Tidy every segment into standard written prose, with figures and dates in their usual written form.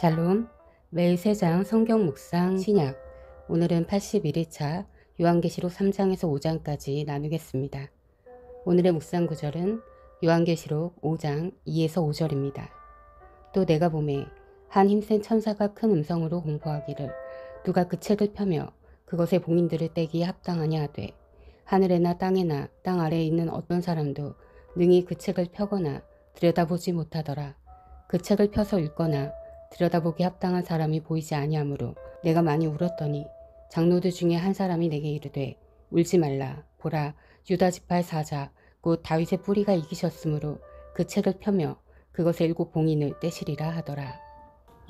샬롬, 매일 3장 성경 묵상 신약. 오늘은 81일차 요한계시록 3장에서 5장까지 나누겠습니다. 오늘의 묵상 구절은 요한계시록 5장 2에서 5절입니다. 또 내가 보매 한 힘센 천사가 큰 음성으로 공포하기를 누가 그 책을 펴며 그것의 봉인들을 떼기에 합당하냐 하되 하늘에나 땅에나 땅 아래에 있는 어떤 사람도 능히 그 책을 펴거나 들여다보지 못하더라. 그 책을 펴서 읽거나 들여다보기 합당한 사람이 보이지 아니하므로 내가 많이 울었더니 장로들 중에 한 사람이 내게 이르되 울지 말라. 보라, 유다 지파의 사자 곧 다윗의 뿌리가 이기셨으므로 그 책을 펴며 그것의 7 봉인을 떼시리라 하더라.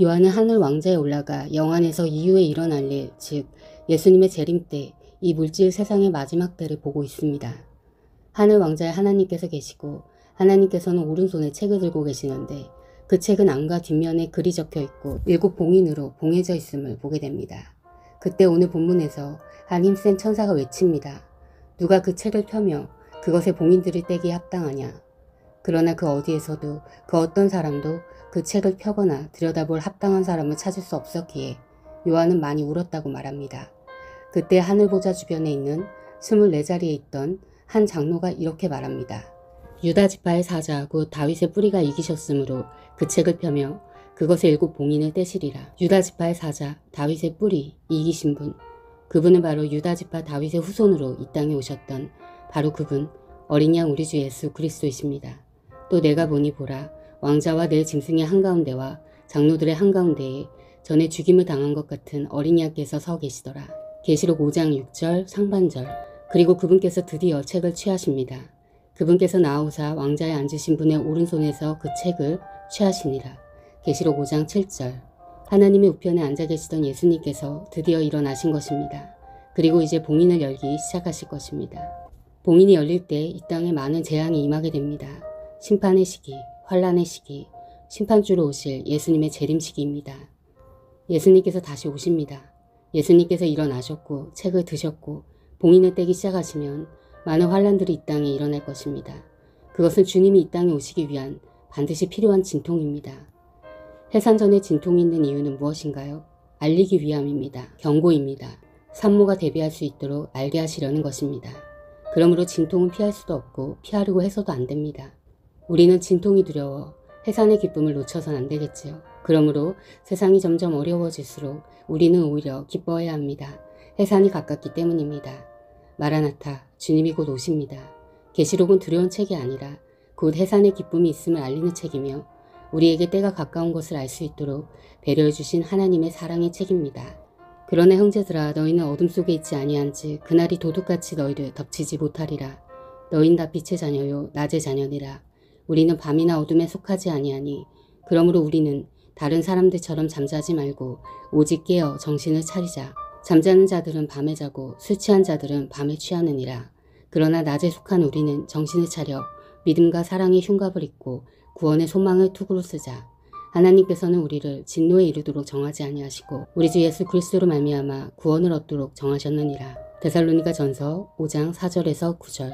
요한은 하늘 왕자에 올라가 영안에서 이후에 일어날 일, 즉 예수님의 재림 때 이 물질 세상의 마지막 때를 보고 있습니다. 하늘 왕자에 하나님께서 계시고 하나님께서는 오른손에 책을 들고 계시는데 그 책은 안과 뒷면에 글이 적혀 있고 7 봉인으로 봉해져 있음을 보게 됩니다. 그때 오늘 본문에서 한 힘센 천사가 외칩니다. 누가 그 책을 펴며 그것의 봉인들을 떼기에 합당하냐. 그러나 그 어디에서도 그 어떤 사람도 그 책을 펴거나 들여다볼 합당한 사람을 찾을 수 없었기에 요한은 많이 울었다고 말합니다. 그때 하늘보좌 주변에 있는 24자리에 있던 한 장로가 이렇게 말합니다. 유다 지파의 사자 곧 다윗의 뿌리가 이기셨으므로 그 책을 펴며 그것의 7 봉인을 떼시리라. 유다 지파의 사자 다윗의 뿌리 이기신 분, 그분은 바로 유다 지파 다윗의 후손으로 이 땅에 오셨던 바로 그분 어린 양 우리 주 예수 그리스도이십니다. 또 내가 보니 보라, 왕자와 내 짐승의 한가운데와 장로들의 한가운데에 전에 죽임을 당한 것 같은 어린 양께서 서 계시더라. 계시록 5장 6절 상반절. 그리고 그분께서 드디어 책을 취하십니다. 그분께서 나오사 왕자에 앉으신 분의 오른손에서 그 책을 취하시니라. 계시록 5장 7절. 하나님의 우편에 앉아 계시던 예수님께서 드디어 일어나신 것입니다. 그리고 이제 봉인을 열기 시작하실 것입니다. 봉인이 열릴 때 이 땅에 많은 재앙이 임하게 됩니다. 심판의 시기, 환란의 시기, 심판주로 오실 예수님의 재림 시기입니다. 예수님께서 다시 오십니다. 예수님께서 일어나셨고 책을 드셨고 봉인을 떼기 시작하시면 많은 환란들이 이 땅에 일어날 것입니다. 그것은 주님이 이 땅에 오시기 위한 반드시 필요한 진통입니다. 해산전에 진통이 있는 이유는 무엇인가요? 알리기 위함입니다. 경고입니다. 산모가 대비할 수 있도록 알게 하시려는 것입니다. 그러므로 진통은 피할 수도 없고 피하려고 해서도 안 됩니다. 우리는 진통이 두려워 해산의 기쁨을 놓쳐선 안 되겠지요. 그러므로 세상이 점점 어려워질수록 우리는 오히려 기뻐해야 합니다. 해산이 가깝기 때문입니다. 마라나타, 주님이 곧 오십니다. 계시록은 두려운 책이 아니라 곧 해산의 기쁨이 있음을 알리는 책이며 우리에게 때가 가까운 것을 알 수 있도록 배려해 주신 하나님의 사랑의 책입니다. 그러나 형제들아, 너희는 어둠 속에 있지 아니한즉 그날이 도둑같이 너희를 덮치지 못하리라. 너희는 다 빛의 자녀요 낮의 자녀니라. 우리는 밤이나 어둠에 속하지 아니하니 그러므로 우리는 다른 사람들처럼 잠자지 말고 오직 깨어 정신을 차리자. 잠자는 자들은 밤에 자고 술 취한 자들은 밤에 취하느니라. 그러나 낮에 속한 우리는 정신을 차려 믿음과 사랑의 흉갑을 입고 구원의 소망을 투구로 쓰자. 하나님께서는 우리를 진노에 이르도록 정하지 아니하시고 우리 주 예수 그리스도로 말미암아 구원을 얻도록 정하셨느니라. 데살로니가 전서 5장 4절에서 9절.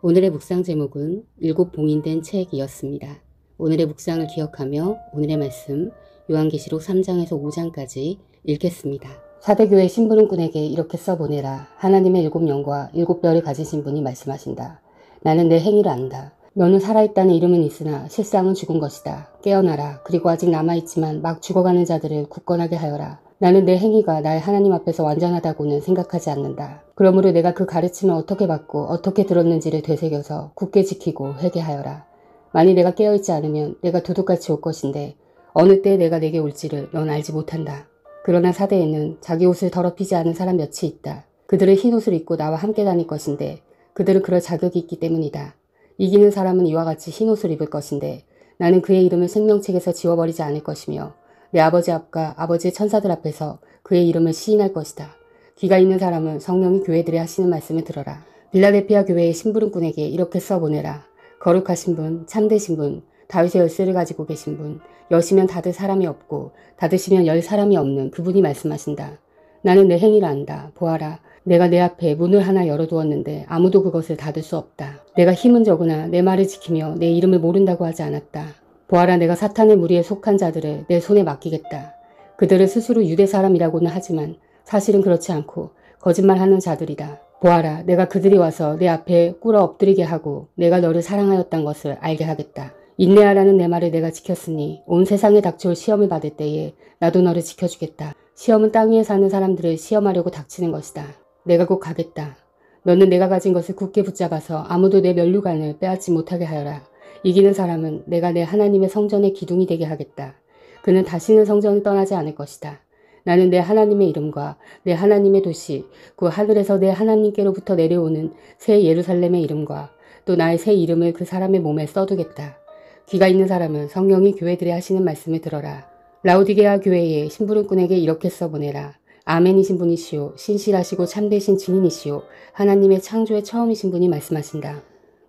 오늘의 묵상 제목은 7 봉인된 책이었습니다. 오늘의 묵상을 기억하며 오늘의 말씀 요한계시록 3장에서 5장까지 읽겠습니다. 사대교회 신부름꾼에게 이렇게 써보내라. 하나님의 7 영과 7 뼈를 가지신 분이 말씀하신다. 나는 내 행위를 안다. 너는 살아있다는 이름은 있으나 실상은 죽은 것이다. 깨어나라. 그리고 아직 남아있지만 막 죽어가는 자들을 굳건하게 하여라. 나는 내 행위가 나의 하나님 앞에서 완전하다고는 생각하지 않는다. 그러므로 내가 그 가르침을 어떻게 받고 어떻게 들었는지를 되새겨서 굳게 지키고 회개하여라. 만일 내가 깨어있지 않으면 내가 도둑같이 올 것인데 어느 때에 내가 내게 올지를 넌 알지 못한다. 그러나 사대에는 자기 옷을 더럽히지 않은 사람 몇이 있다. 그들은 흰 옷을 입고 나와 함께 다닐 것인데 그들은 그럴 자격이 있기 때문이다. 이기는 사람은 이와 같이 흰 옷을 입을 것인데 나는 그의 이름을 생명책에서 지워버리지 않을 것이며 내 아버지 앞과 아버지의 천사들 앞에서 그의 이름을 시인할 것이다. 귀가 있는 사람은 성령이 교회들에 하시는 말씀을 들어라. 빌라델피아 교회의 심부름꾼에게 이렇게 써보내라. 거룩하신 분, 참되신 분, 다윗의 열쇠를 가지고 계신 분, 여시면 닫을 사람이 없고 닫으시면 열 사람이 없는 그분이 말씀하신다. 나는 내 행위를 안다. 보아라. 내가 내 앞에 문을 하나 열어두었는데 아무도 그것을 닫을 수 없다. 내가 힘은 적으나 내 말을 지키며 내 이름을 모른다고 하지 않았다. 보아라, 내가 사탄의 무리에 속한 자들을 내 손에 맡기겠다. 그들은 스스로 유대 사람이라고는 하지만 사실은 그렇지 않고 거짓말하는 자들이다. 보아라, 내가 그들이 와서 내 앞에 꿇어 엎드리게 하고 내가 너를 사랑하였단 것을 알게 하겠다. 인내하라는 내 말을 내가 지켰으니 온 세상에 닥쳐올 시험을 받을 때에 나도 너를 지켜주겠다. 시험은 땅 위에 사는 사람들을 시험하려고 닥치는 것이다. 내가 곧 가겠다. 너는 내가 가진 것을 굳게 붙잡아서 아무도 내 면류관을 빼앗지 못하게 하여라. 이기는 사람은 내가 내 하나님의 성전의 기둥이 되게 하겠다. 그는 다시는 성전을 떠나지 않을 것이다. 나는 내 하나님의 이름과 내 하나님의 도시, 그 하늘에서 내 하나님께로부터 내려오는 새 예루살렘의 이름과 또 나의 새 이름을 그 사람의 몸에 써두겠다. 귀가 있는 사람은 성령이 교회들에 하시는 말씀을 들어라. 라오디게아 교회의 심부름꾼에게 이렇게 써보내라. 아멘이신 분이시오. 신실하시고 참되신 증인이시오. 하나님의 창조의 처음이신 분이 말씀하신다.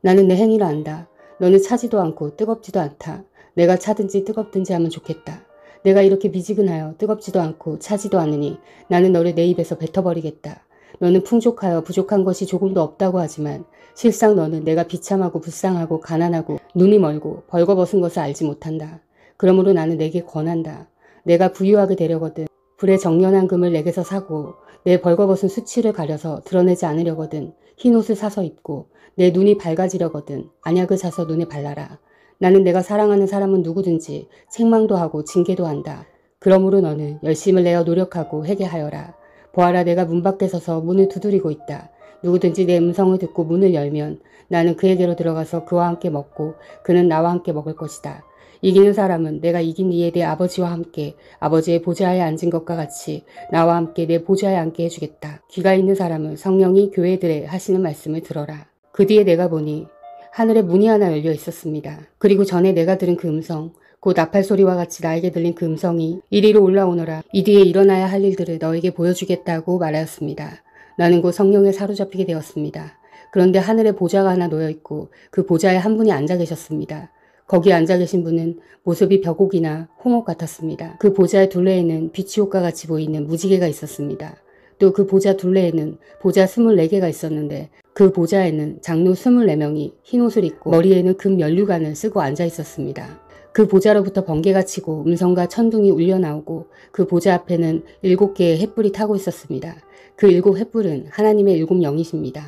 나는 내 행위를 안다. 너는 차지도 않고 뜨겁지도 않다. 내가 차든지 뜨겁든지 하면 좋겠다. 내가 이렇게 미지근하여 뜨겁지도 않고 차지도 않으니 나는 너를 내 입에서 뱉어버리겠다. 너는 풍족하여 부족한 것이 조금도 없다고 하지만 실상 너는 내가 비참하고 불쌍하고 가난하고 눈이 멀고 벌거벗은 것을 알지 못한다. 그러므로 나는 내게 권한다. 내가 부유하게 되려거든 불의 정련한 금을 내게서 사고 내 벌거벗은 수치를 가려서 드러내지 않으려거든 흰옷을 사서 입고 내 눈이 밝아지려거든 안약을 사서 눈에 발라라. 나는 내가 사랑하는 사람은 누구든지 책망도 하고 징계도 한다. 그러므로 너는 열심을 내어 노력하고 회개하여라. 보아라, 내가 문 밖에 서서 문을 두드리고 있다. 누구든지 내 음성을 듣고 문을 열면 나는 그에게로 들어가서 그와 함께 먹고 그는 나와 함께 먹을 것이다. 이기는 사람은 내가 이긴 이에 내 아버지와 함께 아버지의 보좌에 앉은 것과 같이 나와 함께 내 보좌에 앉게 해주겠다. 귀가 있는 사람은 성령이 교회들에 하시는 말씀을 들어라. 그 뒤에 내가 보니 하늘에 문이 하나 열려 있었습니다. 그리고 전에 내가 들은 그 음성, 곧 나팔 소리와 같이 나에게 들린 그 음성이 이리로 올라오너라. 이 뒤에 일어나야 할 일들을 너에게 보여주겠다고 말하였습니다. 나는 곧 성령에 사로잡히게 되었습니다. 그런데 하늘에 보좌가 하나 놓여 있고 그 보좌에 한 분이 앉아 계셨습니다. 거기 앉아 계신 분은 모습이 벽옥이나 홍옥 같았습니다. 그 보좌의 둘레에는 빛이 옷과 같이 보이는 무지개가 있었습니다. 또 그 보좌 둘레에는 보좌 24개가 있었는데 그 보좌에는 장로 24명이 흰옷을 입고 머리에는 금 면류관을 쓰고 앉아 있었습니다. 그 보좌로부터 번개가 치고 음성과 천둥이 울려나오고 그 보좌 앞에는 7개의 횃불이 타고 있었습니다. 그 7횃불은 하나님의 7영이십니다.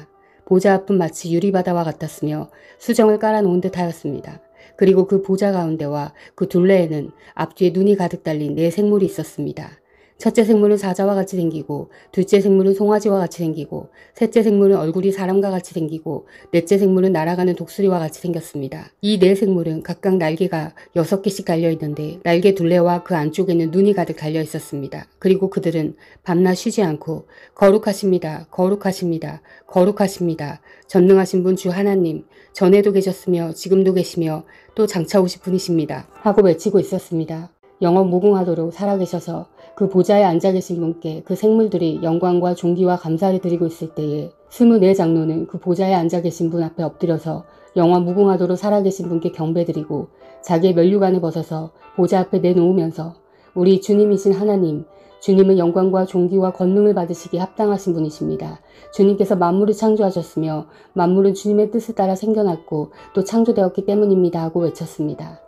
보좌 앞은 마치 유리바다와 같았으며 수정을 깔아놓은 듯 하였습니다. 그리고 그 보좌 가운데와 그 둘레에는 앞뒤에 눈이 가득 달린 4생물이 있었습니다. 첫째 생물은 사자와 같이 생기고 둘째 생물은 송아지와 같이 생기고 셋째 생물은 얼굴이 사람과 같이 생기고 넷째 생물은 날아가는 독수리와 같이 생겼습니다. 이 4생물은 각각 날개가 6개씩 달려있는데 날개 둘레와 그 안쪽에는 눈이 가득 달려있었습니다. 그리고 그들은 밤낮 쉬지 않고 거룩하십니다. 거룩하십니다. 거룩하십니다. 전능하신 분 주 하나님, 전에도 계셨으며 지금도 계시며 또 장차 오실 분이십니다. 하고 외치고 있었습니다. 영원 무궁하도록 살아계셔서 그 보좌에 앉아 계신 분께 그 생물들이 영광과 존귀와 감사를 드리고 있을 때에 24장로는 그 보좌에 앉아 계신 분 앞에 엎드려서 영원 무궁하도록 살아계신 분께 경배드리고 자기의 면류관을 벗어서 보좌 앞에 내놓으면서 우리 주님이신 하나님, 주님은 영광과 존귀와 권능을 받으시기에 합당하신 분이십니다. 주님께서 만물을 창조하셨으며 만물은 주님의 뜻을 따라 생겨났고 또 창조되었기 때문입니다 하고 외쳤습니다.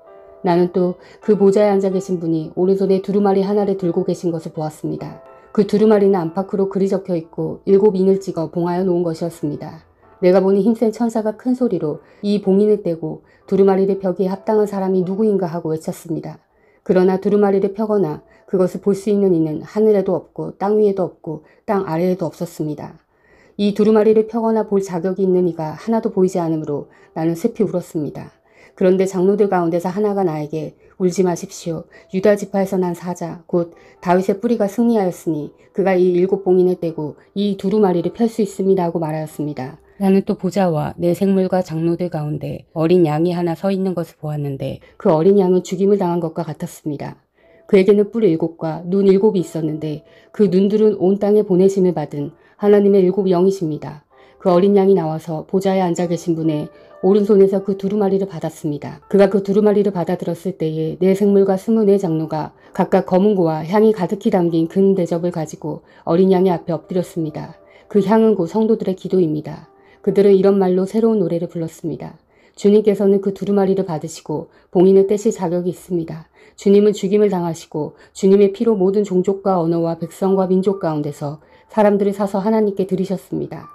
나는 또 그 보좌에 앉아 계신 분이 오른손에 두루마리 하나를 들고 계신 것을 보았습니다. 그 두루마리는 안팎으로 글이 적혀 있고 7인을 찍어 봉하여 놓은 것이었습니다. 내가 보니 힘센 천사가 큰 소리로 이 봉인을 떼고 두루마리를 펴기에 합당한 사람이 누구인가 하고 외쳤습니다. 그러나 두루마리를 펴거나 그것을 볼 수 있는 이는 하늘에도 없고 땅 위에도 없고 땅 아래에도 없었습니다. 이 두루마리를 펴거나 볼 자격이 있는 이가 하나도 보이지 않으므로 나는 슬피 울었습니다. 그런데 장로들 가운데서 하나가 나에게 울지 마십시오. 유다 지파에서 난 사자 곧 다윗의 뿌리가 승리하였으니 그가 이 7봉인을 떼고 이 두루마리를 펼 수 있습니다 하고 말하였습니다. 나는 또 보좌와 내 생물과 장로들 가운데 어린 양이 하나 서 있는 것을 보았는데 그 어린 양은 죽임을 당한 것과 같았습니다. 그에게는 뿔 7과 눈 7이 있었는데 그 눈들은 온 땅에 보내심을 받은 하나님의 7영이십니다. 그 어린 양이 나와서 보좌에 앉아 계신 분의 오른손에서 그 두루마리를 받았습니다. 그가 그 두루마리를 받아 들었을 때에 내 생물과 24장로가 각각 검은고와 향이 가득히 담긴 금 대접을 가지고 어린 양의 앞에 엎드렸습니다. 그 향은 곧 성도들의 기도입니다. 그들은 이런 말로 새로운 노래를 불렀습니다. 주님께서는 그 두루마리를 받으시고 봉인을 떼실 자격이 있습니다. 주님은 죽임을 당하시고 주님의 피로 모든 종족과 언어와 백성과 민족 가운데서 사람들을 사서 하나님께 드리셨습니다.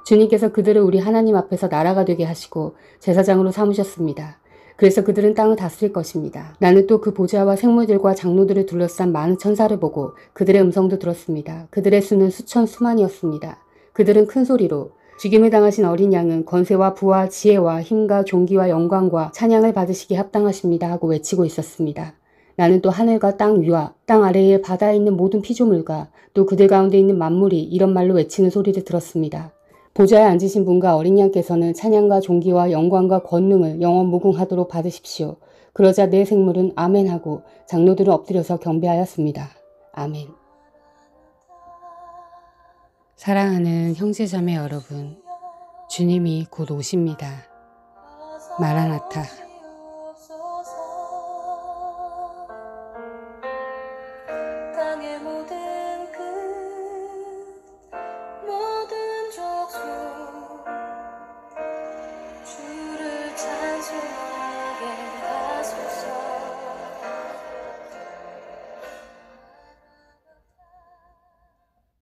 주님께서 그들을 우리 하나님 앞에서 나라가 되게 하시고 제사장으로 삼으셨습니다. 그래서 그들은 땅을 다스릴 것입니다. 나는 또 그 보좌와 생물들과 장로들을 둘러싼 많은 천사를 보고 그들의 음성도 들었습니다. 그들의 수는 수천 수만이었습니다. 그들은 큰 소리로 죽임을 당하신 어린 양은 권세와 부와 지혜와 힘과 존귀와 영광과 찬양을 받으시기에 합당하십니다 하고 외치고 있었습니다. 나는 또 하늘과 땅 위와 땅 아래에 바다에 있는 모든 피조물과 또 그들 가운데 있는 만물이 이런 말로 외치는 소리를 들었습니다. 보좌에 앉으신 분과 어린 양께서는 찬양과 존귀와 영광과 권능을 영원 무궁하도록 받으십시오. 그러자 내 생물은 아멘하고 장로들은 엎드려서 경배하였습니다. 아멘. 사랑하는 형제자매 여러분, 주님이 곧 오십니다. 마라나타. 땅의 모든